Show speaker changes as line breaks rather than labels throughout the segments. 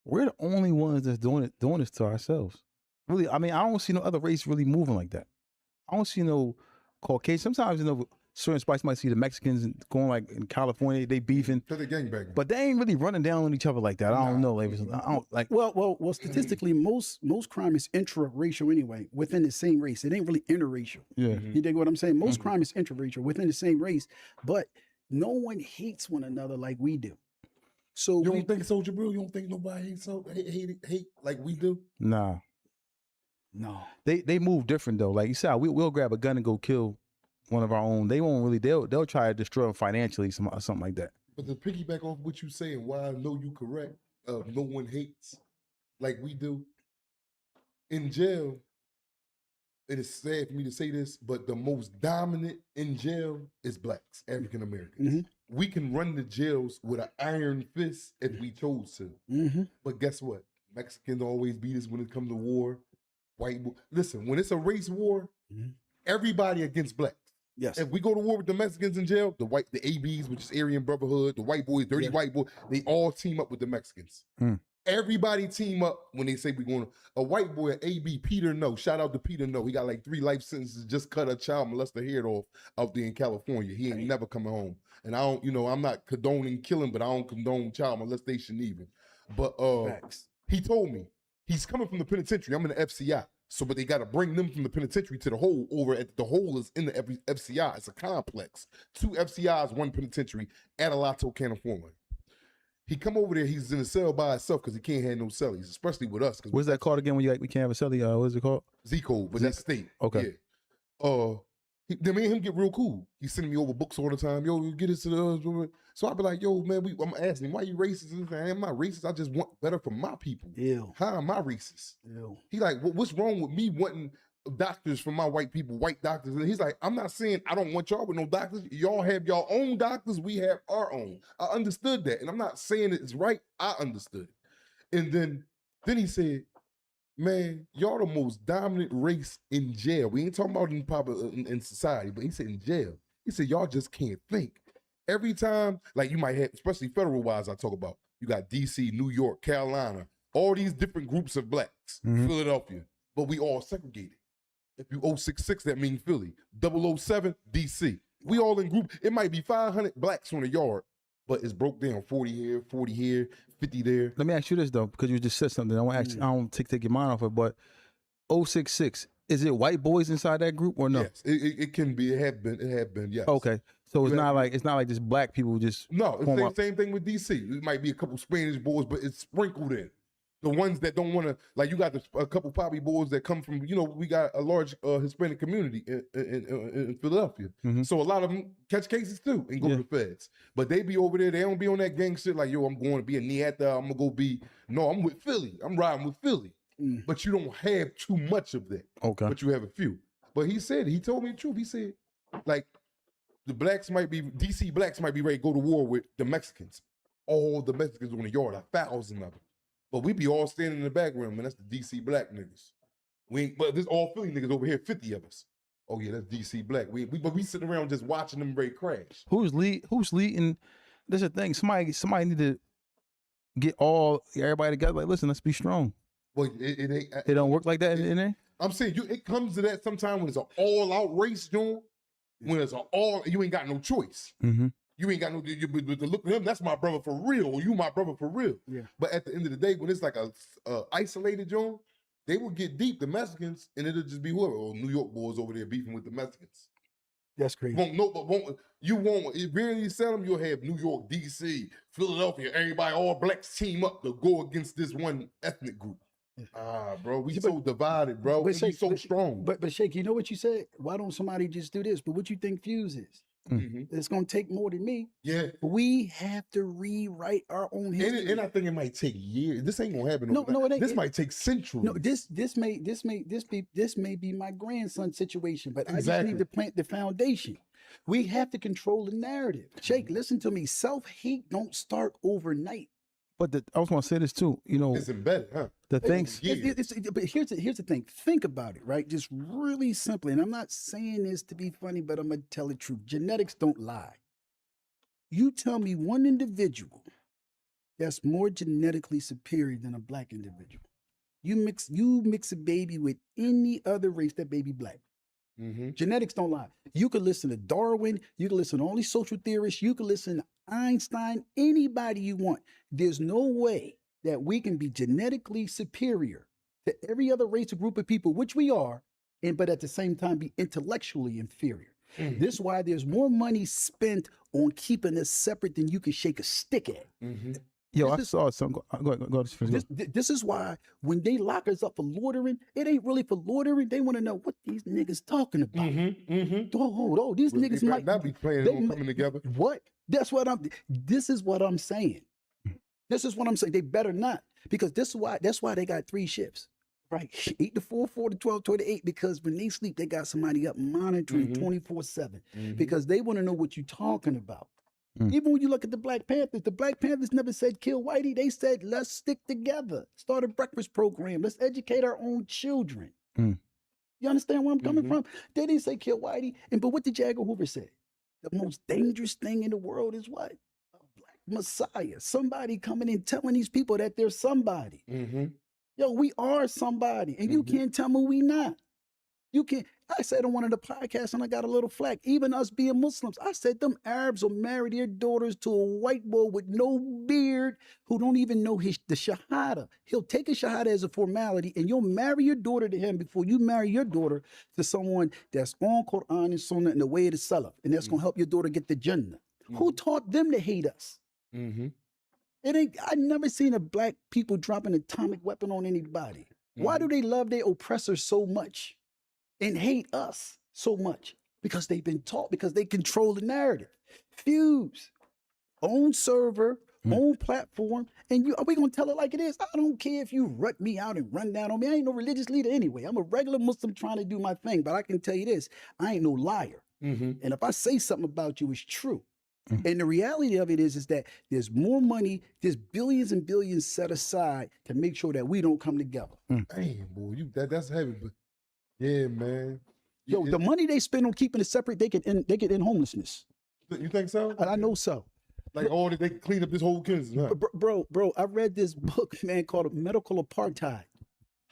We're the only ones that's doing this to ourselves. Really, I mean, I don't see no other race really moving like that. I don't see no Caucasian. Sometimes, certain spots you might see the Mexicans going like in California, they beefing.
To the gangbanging.
But they ain't really running down on each other like that. I don't know. Like, I don't like.
Well, statistically, most crime is intra-racial anyway, within the same race. It ain't really interracial.
Yeah.
You dig what I'm saying? Most crime is intra-racial within the same race, but no one hates one another like we do. So
you don't think Soldier Bro? You don't think nobody hate like we do?
Nah.
No.
They move different though. Like you said, we'll grab a gun and go kill one of our own. They won't really. They'll try to destroy them financially, something like that.
But to piggyback off what you say and why I know you correct, no one hates like we do. In jail, it is sad for me to say this, but the most dominant in jail is blacks, African Americans. We can run the jails with an iron fist if we chose to. But guess what? Mexicans always beat us when it comes to war. Listen, when it's a race war, everybody against blacks.
Yes.
If we go to war with the Mexicans in jail, the ABs, which is Aryan Brotherhood, the white boys, dirty white boys, they all team up with the Mexicans. Everybody team up when they say we're going to. A white boy, an AB, Peter No. Shout out to Peter No. He got like 3 life sentences, just cut a child molester head off out there in California. He ain't never coming home. And I don't, I'm not condoning killing, but I don't condone child molestation even. But he told me he's coming from the penitentiary. I'm in the FCI. So, but they got to bring them from the penitentiary to the hole over at the hole is in the FCI. It's a complex. 2 FCIs, 1 penitentiary at Alato, California. He come over there, he's in a cell by himself because he can't have no cellies, especially with us.
What's that called again when we can't have a celly? What's it called?
Z-code, but that's state.
Okay.
Yeah. Me and him get real cool. He's sending me over books all the time. Yo, get us to the... So I be like, yo, man, I'm asking him, why you racist? I'm not racist. I just want better for my people.
Ew.
How am I racist?
Ew.
He like, what's wrong with me wanting doctors for my white people, white doctors? And he's like, I'm not saying I don't want y'all with no doctors. Y'all have your own doctors. We have our own. I understood that. And I'm not saying it's right. I understood it. And then he said, man, y'all the most dominant race in jail. We ain't talking about in society, but he said in jail. He said, y'all just can't think. Every time, like you might have, especially federal-wise I talk about, you got DC, New York, Carolina, all these different groups of blacks, Philadelphia, but we all segregated. If you 066, that means Philly. 007, DC. We all in group. It might be 500 blacks on a yard, but it's broke down 40 here, 40 here, 50 there.
Let me ask you this though, because you just said something. I want to ask, I don't take your mind off it, but 066, is it white boys inside that group or no?
Yes, it can be. It have been. Yes.
Okay, so it's not like just black people just.
No, it's the same thing with DC. It might be a couple Spanish boys, but it's sprinkled in. The ones that don't want to, like you got a couple poppy boys that come from, we got a large Hispanic community in Philadelphia. So a lot of them catch cases too and go to the feds. But they be over there, they don't be on that gang shit like, yo, I'm going to be a Nieta, I'm going to go be, no, I'm with Philly. I'm riding with Philly. But you don't have too much of that.
Okay.
But you have a few. But he told me the truth. He said, like, DC blacks might be ready to go to war with the Mexicans. All the Mexicans on the yard, 1,000 of them. But we be all standing in the background, man. That's the DC black niggas. But there's all Philly niggas over here, 50 of us. Oh yeah, that's DC black. But we sitting around just watching them ready crash.
Who's leading? There's a thing. Somebody need to get everybody together. Like, listen, let's be strong.
Well, it ain't.
It don't work like that in there.
I'm saying it comes to that sometime when it's an all-out race, John. When it's you ain't got no choice. You ain't got no, but to look at him, that's my brother for real, or you my brother for real.
Yeah.
But at the end of the day, when it's like a isolated joint, they will get deep, the Mexicans, and it'll just be whoever, New York boys over there beefing with the Mexicans.
That's crazy.
You won't, if really sell them, you'll have New York, DC, Philadelphia, everybody, all blacks team up to go against this one ethnic group. Bro, we so divided, bro. We so strong.
But Shake, you know what you said? Why don't somebody just do this? But what you think Fuse is? It's gonna take more than me.
Yeah,
we have to rewrite our own history.
And I think it might take years. This ain't gonna happen.
No, it ain't.
This might take centuries.
No, this may be my grandson's situation, but I just need to plant the foundation. We have to control the narrative. Shake, listen to me. Self-hate don't start overnight.
But I was going to say this too.
It's embedded, huh?
The things.
But here's the thing. Think about it, right? Just really simply. And I'm not saying this to be funny, but I'm gonna tell the truth. Genetics don't lie. You tell me one individual that's more genetically superior than a black individual. You mix a baby with any other race, that baby black. Genetics don't lie. You could listen to Darwin, you can listen to all these social theorists, you can listen to Einstein, anybody you want. There's no way that we can be genetically superior to every other race or group of people, which we are, but at the same time be intellectually inferior. This is why there's more money spent on keeping us separate than you can shake a stick at.
Yo, I saw something. Go ahead.
This is why when they lock us up for loitering, it ain't really for loitering. They want to know what these niggas talking about. Oh, these niggas might
not be playing on coming together.
What? This is what I'm saying. This is what I'm saying. They better not, because that's why they got 3 shifts. Right, 8 to 4, 4 to 12, 2 to 8, because when they sleep, they got somebody up monitoring 24/7, because they want to know what you're talking about. Even when you look at the Black Panthers never said kill Whitey. They said, let's stick together. Start a breakfast program. Let's educate our own children. You understand where I'm coming from? They didn't say kill Whitey. But what did J. Edgar Hoover say? The most dangerous thing in the world is what? A black messiah. Somebody coming and telling these people that they're somebody. Yo, we are somebody, and you can't tell me we not. You can't. I said on one of the podcasts, and I got a little flack. Even us being Muslims, I said them Arabs will marry their daughters to a white boy with no beard who don't even know the Shahada. He'll take a Shahada as a formality, and you'll marry your daughter to him before you marry your daughter to someone that's on Quran and Sunnah and the way of the Salaf, and that's gonna help your daughter get the Jannah. Who taught them to hate us? I never seen a black people drop an atomic weapon on anybody. Why do they love their oppressors so much and hate us so much? Because they've been taught, because they control the narrative. Fuse, own server, own platform, and are we gonna tell it like it is? I don't care if you rut me out and run down on me. I ain't no religious leader anyway. I'm a regular Muslim trying to do my thing, but I can tell you this, I ain't no liar. And if I say something about you, it's true. And the reality of it is that there's more money, there's billions and billions set aside to make sure that we don't come together.
Damn, boy, that's heavy, but yeah, man.
Yo, the money they spend on keeping it separate, they could end homelessness.
You think so?
I know so.
Like, they can clean up this whole Kansas, huh?
Bro, I read this book, man, called Medical Apartheid.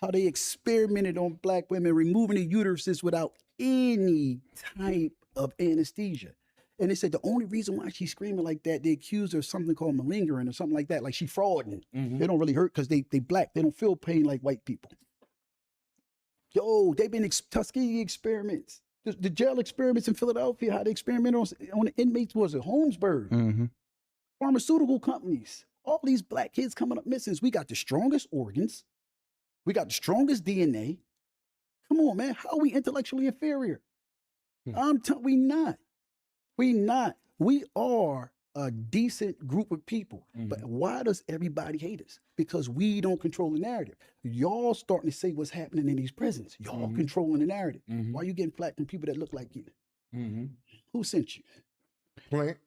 How they experimented on black women, removing the uteruses without any type of anesthesia. And they said the only reason why she's screaming like that, they accused her of something called malingering or something like that, like she frauding. They don't really hurt because they black. They don't feel pain like white people. Yo, they've been Tuskegee experiments, the jail experiments in Philadelphia, how they experimented on the inmates, was it Holmesburg? Pharmaceutical companies, all these black kids coming up missing. We got the strongest organs. We got the strongest DNA. Come on, man. How are we intellectually inferior? We not. We not. We are a decent group of people. But why does everybody hate us? Because we don't control the narrative. Y'all starting to say what's happening in these prisons. Y'all controlling the narrative. Why are you getting flack from people that look like you? Who sent you?
Plant.